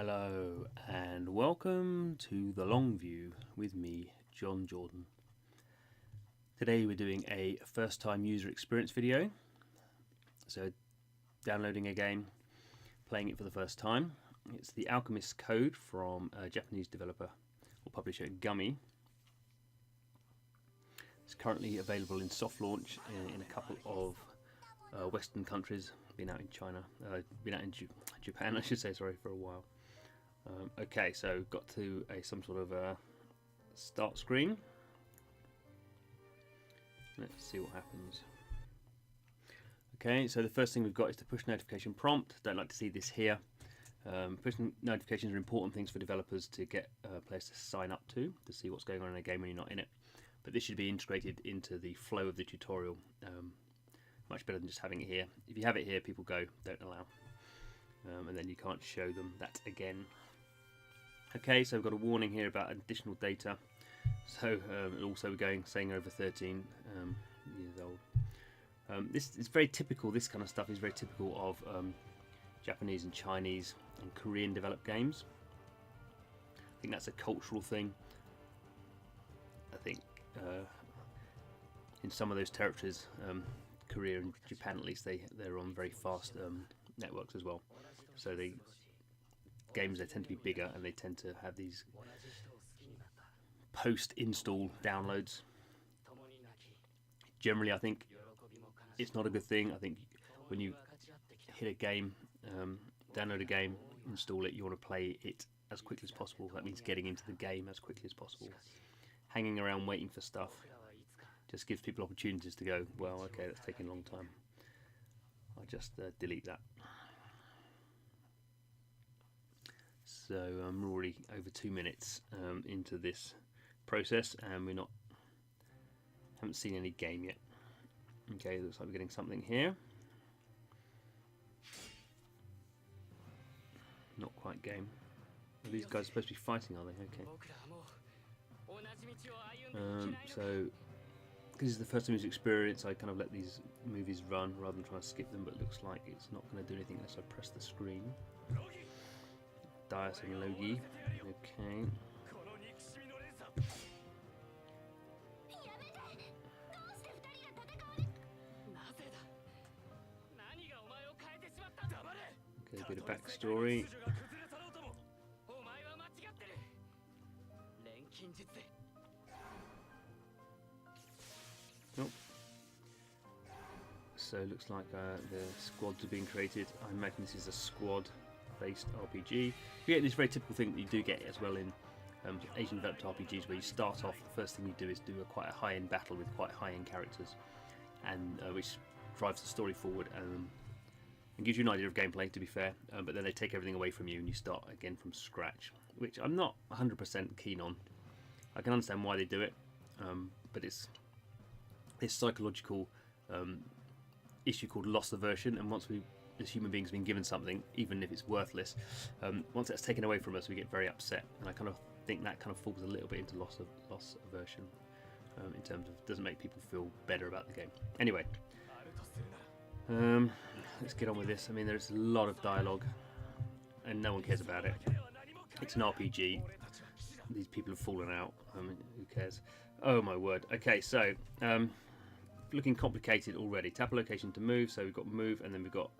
Hello and welcome to The Long View with me, Jon Jordan. Today we're doing a first time user experience video. So downloading a game, playing it for the first time. It's the Alchemist Code from a Japanese developer or publisher Gumi. It's currently available in soft launch in a couple of Western countries. Been out in China, been out in Japan, I should say, sorry, for a while. Okay, so got to some sort of start screen. Let's see what happens. Okay, so the first thing we've got is the push notification prompt. Don't like to see this here. Push notifications are important things for developers to get players to sign up to see what's going on in a game when you're not in it. But this should be integrated into the flow of the tutorial. Much better than just having it here. If you have it here, people go, don't allow. And then you can't show them that again. Okay, so we've got a warning here about additional data. So also saying over 13 years old. This is very typical. This kind of stuff is very typical of Japanese and Chinese and Korean developed games. I think that's a cultural thing. I think in some of those territories, Korea and Japan at least, they're on very fast networks as well. So they tend to be bigger and they tend to have these post-install downloads. Generally, I think it's not a good thing. I think when you hit a game, download a game, install it, you want to play it as quickly as possible. That means getting into the game as quickly as possible. Hanging around waiting for stuff just gives people opportunities to go, well, okay, that's taking a long time. I'll just delete that. So I'm already over 2 minutes into this process, and haven't seen any game yet. Okay, looks like we're getting something here. Not quite game. Are these guys supposed to be fighting, are they? Okay. So this is the first time user experience. I kind of let these movies run rather than trying to skip them, but it looks like it's not going to do anything unless I press the screen. Dias and Logi. Okay. Okay, a bit of backstory. Oh. So it looks like the squads are being created. I imagine this is a squad-based RPG. You get this very typical thing that you do get as well in Asian developed RPGs, where you start off, the first thing you do is do quite a high-end battle with quite high-end characters, and which drives the story forward and gives you an idea of gameplay, to be fair, but then they take everything away from you and you start again from scratch, which I'm not 100% keen on. I can understand why they do it, but it's this psychological issue called loss aversion, and once we as human beings have been given something, even if it's worthless, once that's taken away from us, we get very upset, and I kind of think that kind of falls a little bit into loss aversion in terms of doesn't make people feel better about the game. Anyway, let's get on with this. I mean, there's a lot of dialogue and no one cares about it. It's an RPG. These people have fallen out. Who cares? Oh my word. Okay, so looking complicated already. Tap a location to move. So we've got move, and then we've got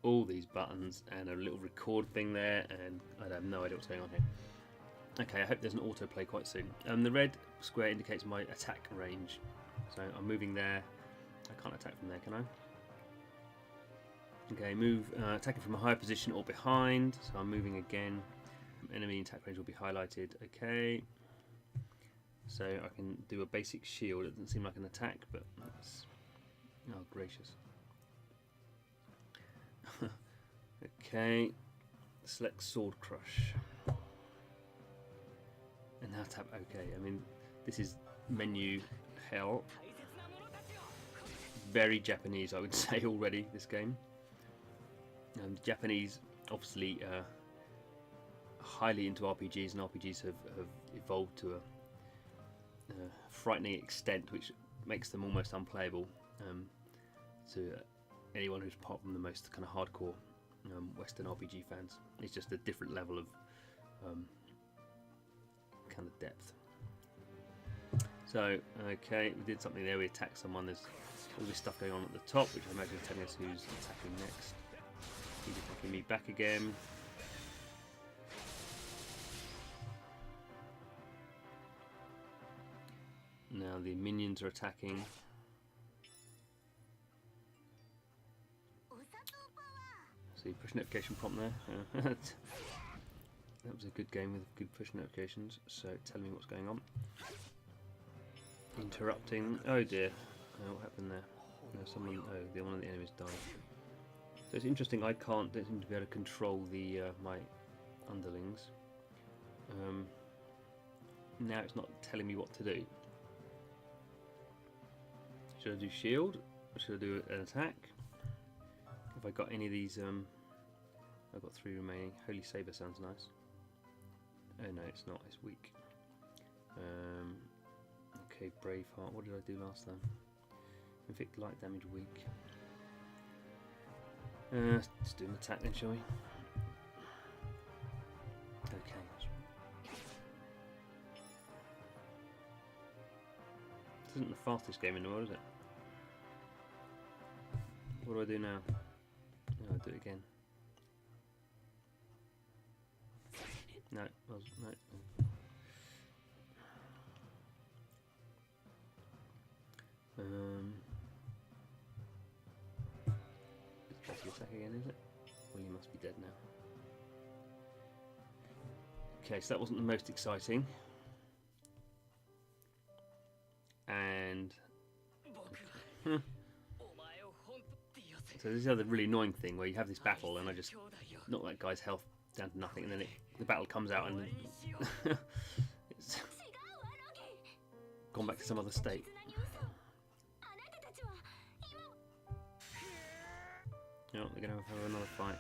all these buttons and a little record thing there, and I have no idea what's going on here. Okay, I hope there's an autoplay quite soon. The red square indicates my attack range. So I'm moving there. I can't attack from there, can I? Okay, move, attacking from a higher position or behind. So I'm moving again. Enemy attack range will be highlighted. Okay. So I can do a basic shield. It doesn't seem like an attack, but that's... Oh, gracious. Okay. Select Sword Crush. And now tap OK. I mean, this is menu hell. Very Japanese, I would say, already, this game. Japanese, obviously, highly into RPGs, and RPGs have evolved to a frightening extent, which makes them almost unplayable to anyone who's apart from the most kind of hardcore Western RPG fans. It's just a different level of kind of depth. So, okay, we did something there. We attacked someone. There's all this stuff going on at the top, which I imagine is telling us who's attacking next. He's attacking me back again. Now the minions are attacking. See, push notification prompt there. That was a good game with good push notifications. So tell me what's going on. Interrupting. Oh dear. What happened there? No, someone. Oh, one of the enemies died. So it's interesting. I don't seem to be able to control the my underlings. Now it's not telling me what to do. Should I do shield? Or should I do an attack? Have I got any of these? I've got 3 remaining. Holy Saber sounds nice. Oh no, it's not. It's weak. Okay, Braveheart. What did I do last time? Inflict light damage, weak. Let's do an attack then, shall we? Okay. This isn't the fastest game in the world, is it? What do I do now? No, I'll do it again. No, no. It's the attack again, is it? Well, you must be dead now. Okay, so that wasn't the most exciting. And so this is the other really annoying thing where you have this battle and I just knock that guy's health down to nothing, and then the battle comes out and it's gone back to some other state. Oh, they're going to have another fight.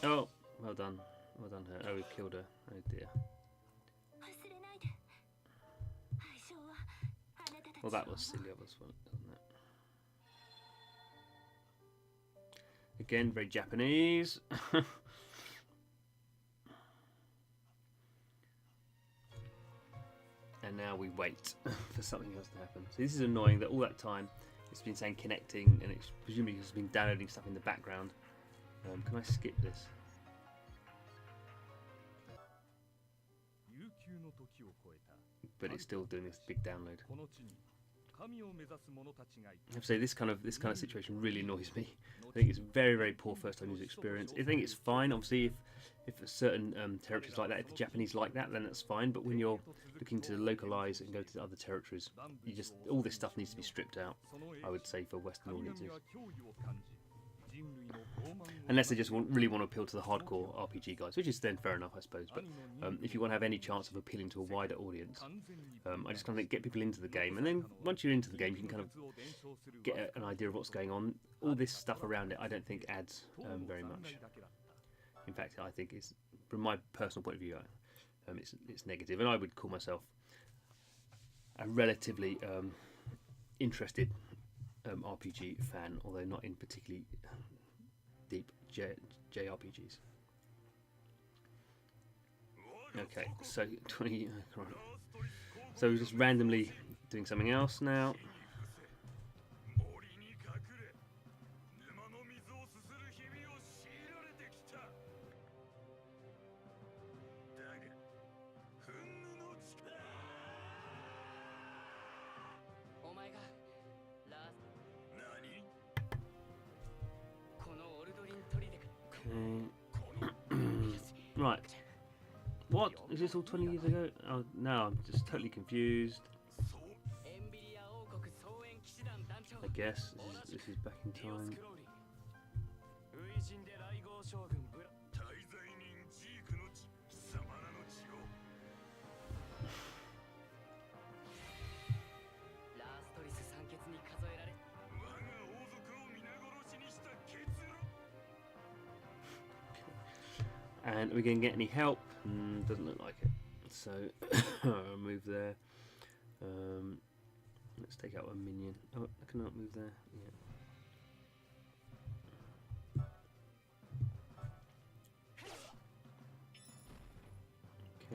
Oh, well done. Well done her. Oh, we killed her. Oh dear. Well, that was silly of us, wasn't it? Again, very Japanese. And now we wait for something else to happen. So this is annoying that all that time it's been saying connecting, and it's presumably it's been downloading stuff in the background. Can I skip this? But it's still doing this big download. I have to say this kind of situation really annoys me. I think it's very, very poor first-time user experience. I think it's fine, obviously, if certain territories like that, if the Japanese like that, then that's fine. But when you're looking to localize and go to other territories, all this stuff needs to be stripped out, I would say, for Western audiences. Unless they just really want to appeal to the hardcore RPG guys, which is then fair enough, I suppose. But if you want to have any chance of appealing to a wider audience, I just kind of get people into the game, and then once you're into the game, you can kind of get an idea of what's going on. All this stuff around it, I don't think adds very much. In fact, I think it's, from my personal point of view, it's negative, and I would call myself a relatively interested RPG fan, although not in particularly deep JRPGs. Okay, so 20. So we're just randomly doing something else now. Right. What? Is this all 20 years ago? Oh, no, I'm just totally confused. I guess this is back in time. And are we going to get any help? Doesn't look like it. So I'll move there. Let's take out a minion. Oh, I cannot move there. Yeah.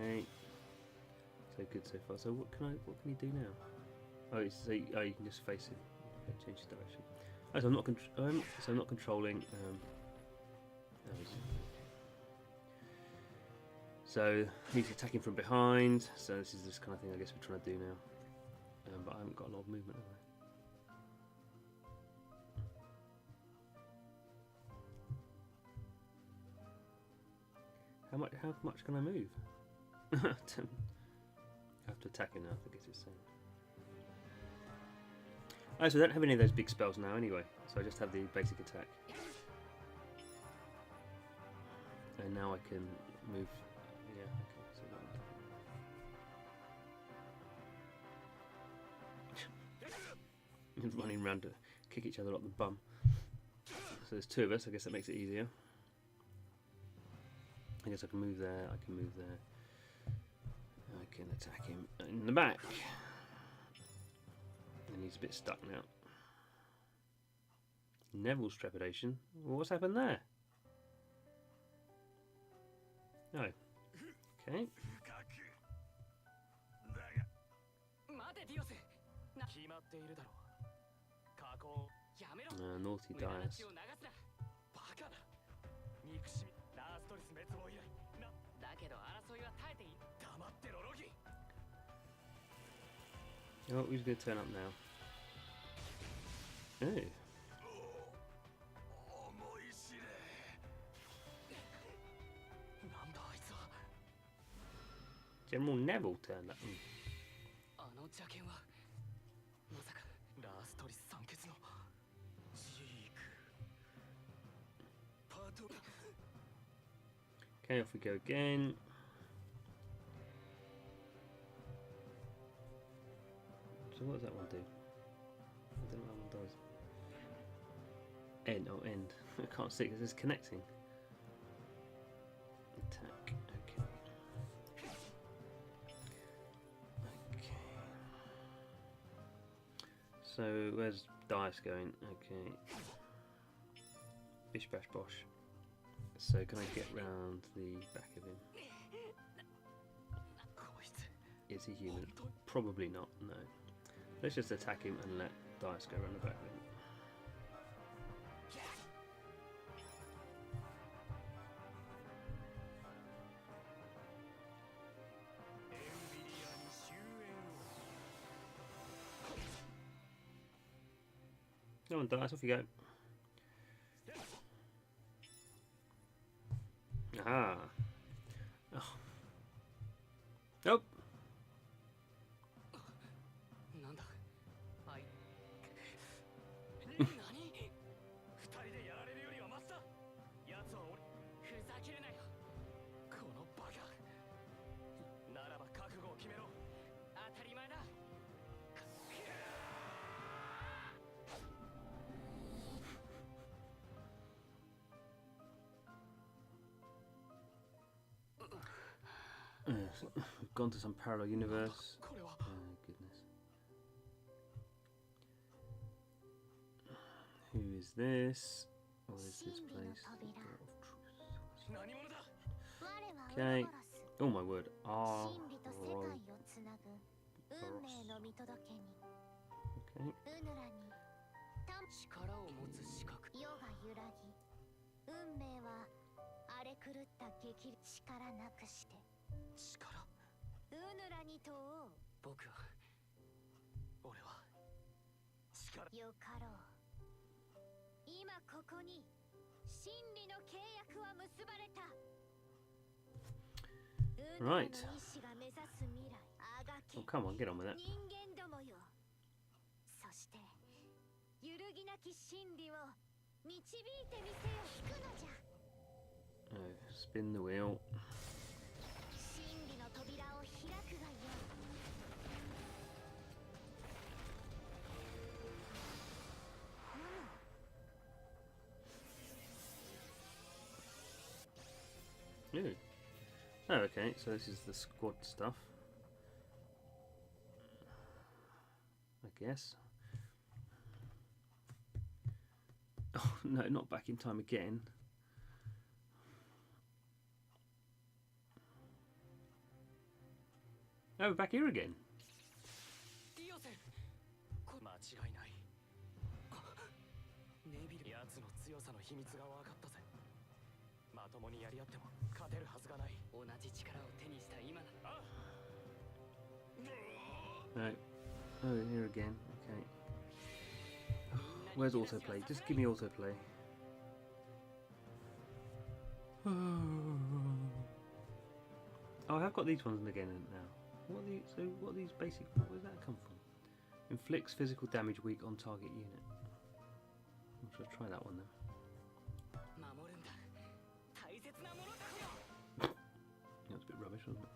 Okay. So good so far. So what can you do now? Oh, you can just face it. Okay, change the direction. Oh, so I'm not controlling. So he's attacking from behind. So this is this kind of thing I guess we're trying to do now. But I haven't got a lot of movement, have I? How much can I move? I have to attack him now, I guess it's saying. Oh, so I don't have any of those big spells now anyway, so I just have the basic attack. And now I can move. Yeah, okay, so that running around to kick each other up the bum. So there's two of us, I guess that makes it easier. I guess I can move there, I can move there. I can attack him in the back. And he's a bit stuck now. Neville's trepidation. Well, what's happened there? No. Okay. Naughty dice. Oh, who's going to turn up now? Hey. General Neville turned up. Okay, off we go again. So what does that one do? I don't know what that one does. End, oh end. I can't see because it's connecting. Attack, okay. Okay. So where's dice going? Okay. Bish bash bosh. So can I get round the back of him? Is he human? Probably not, no. Let's just attack him and let dice go around the back of him. Come on, dice, off you go. Aha. Oh. Nope. We've gone to some parallel universe. Oh goodness. Who is this? What is this place? Okay. Oh my word. Okay. Right. Oh, come on, get on with it. Oh, spin the wheel. Ooh. Oh, okay, so this is the squad stuff. I guess. Oh, no, not back in time again. Oh, we're back here again. No. Oh, here again. Okay. Where's autoplay? Just give me autoplay. Oh, I have got these ones again now. What are these? So, what are these basic? Where does that come from? Inflicts physical damage weak on target unit. Should I try that one then? That was a bit rubbish, wasn't it?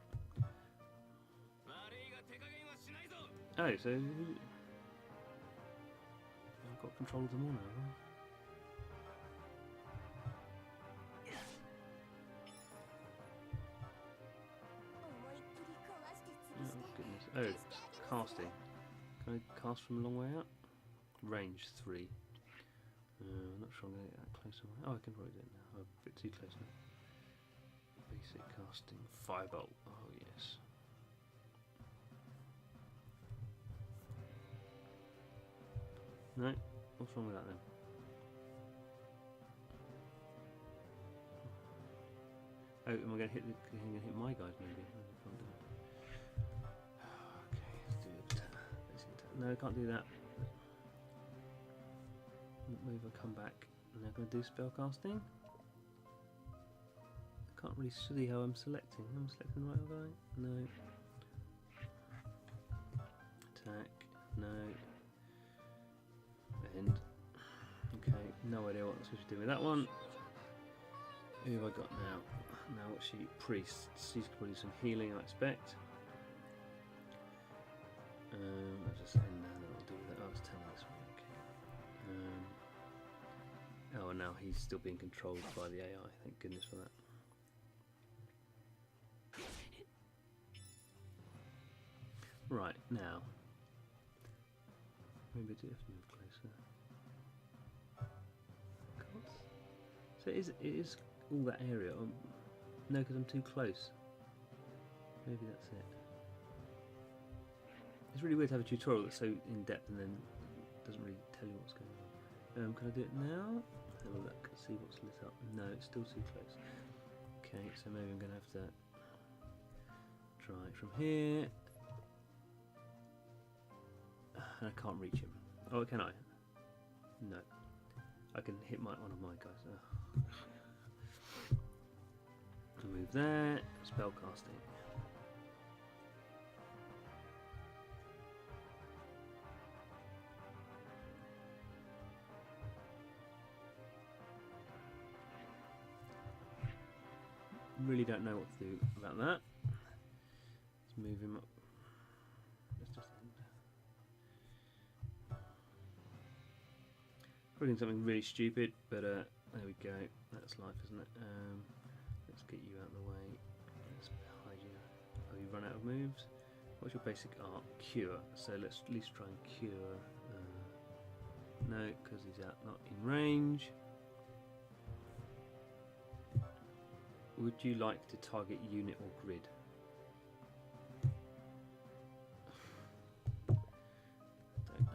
Oh, so I've got control of them all now. Right? Oh goodness! Oh, casting. Can I cast from a long way out? Range 3. I'm not sure I'm going to get that close. Oh, I can probably do it now. I'm a bit too close now. Basic casting. Firebolt. Oh, yes. No? What's wrong with that then? Oh, am I going to hit my guys maybe? Okay, let's do it. Basic attack. No, I can't do that. Move or come back. And I'm going to do spell casting. I can't really see how I'm selecting. Am I selecting the right guy? No. Attack. No. End. Okay, no idea what I'm supposed to do with that one. Who have I got now? Now what's she? Priest. She's probably some healing, I expect. I'll just end there and then I'll do that. Oh, it's 10 this one. Okay. Oh, and now he's still being controlled by the AI. Thank goodness for that. Right, now. Maybe I do have to move closer. So it is all that area. No, because I'm too close. Maybe that's it. It's really weird to have a tutorial that's so in depth and then doesn't really tell you what's going on. Can I do it now? Have a look, see what's lit up. No, it's still too close. Okay, so maybe I'm going to have to try it from here. And I can't reach him. Oh, can I? No. I can hit one of my guys. Move there. Spell casting. Really don't know what to do about that. Let's move him up. Let's just end. Probably something really stupid, but there we go. That's life, isn't it? Let's get you out of the way. Let's hide you. Oh, you run out of moves. What's your basic art? Cure. So let's at least try and cure. No, because he's out, not in range. Would you like to target unit or grid? Don't know.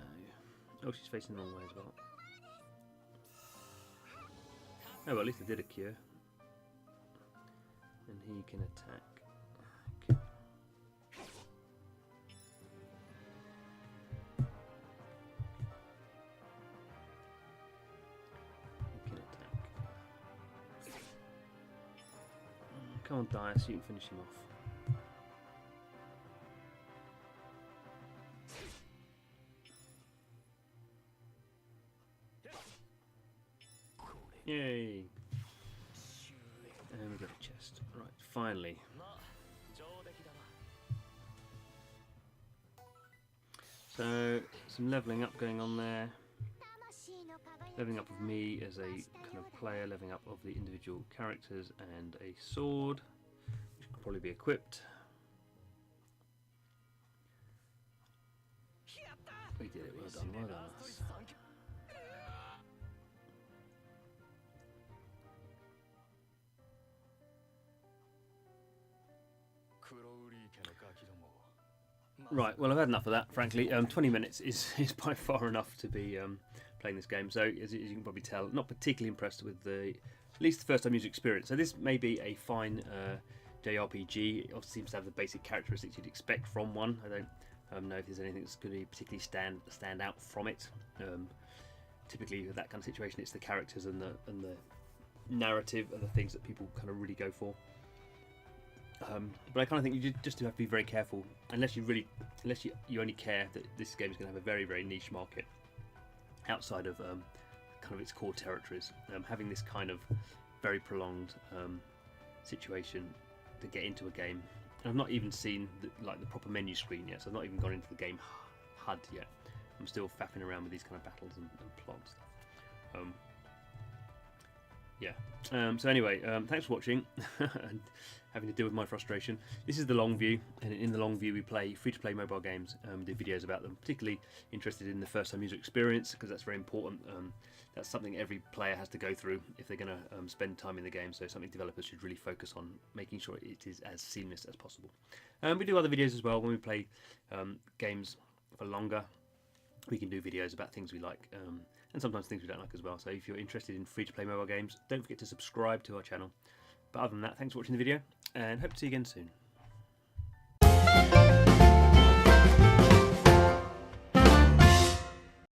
Oh, she's facing the wrong way as well. Oh, well, at least I did a cure. And he can attack. Okay. He can attack. Come on, die, so you can finish him off. Yay! And we got a chest. Right, finally. So, some levelling up going on there. Levelling up of me as a kind of player, levelling up of the individual characters, and a sword, which could probably be equipped. We did it, well done, well done us. Right, well, I've had enough of that, frankly. 20 minutes is by far enough to be playing this game. So, as you can probably tell, not particularly impressed with at least the first time user experience. So this may be a fine JRPG. It also seems to have the basic characteristics you'd expect from one. I don't know if there's anything that's going to particularly stand out from it. Typically, with that kind of situation, it's the characters and the narrative are the things that people kind of really go for. But I kind of think you just have to be very careful, unless you only care that this game is going to have a very, very niche market outside of kind of its core territories. Having this kind of very prolonged situation to get into a game, and I've not even seen the proper menu screen yet, so I've not even gone into the game HUD yet. I'm still faffing around with these kind of battles and plot stuff. Yeah. So anyway, thanks for watching and having to deal with my frustration. This is the long view, and in the long view we play free-to-play mobile games, do videos about them. Particularly interested in the first-time user experience, because that's very important. That's something every player has to go through if they're going to spend time in the game, so something developers should really focus on, making sure it is as seamless as possible. We do other videos as well when we play games for longer. We can do videos about things we like, and sometimes things we don't like as well. So if you're interested in free-to-play mobile games, don't forget to subscribe to our channel. But other than that, thanks for watching the video, and hope to see you again soon.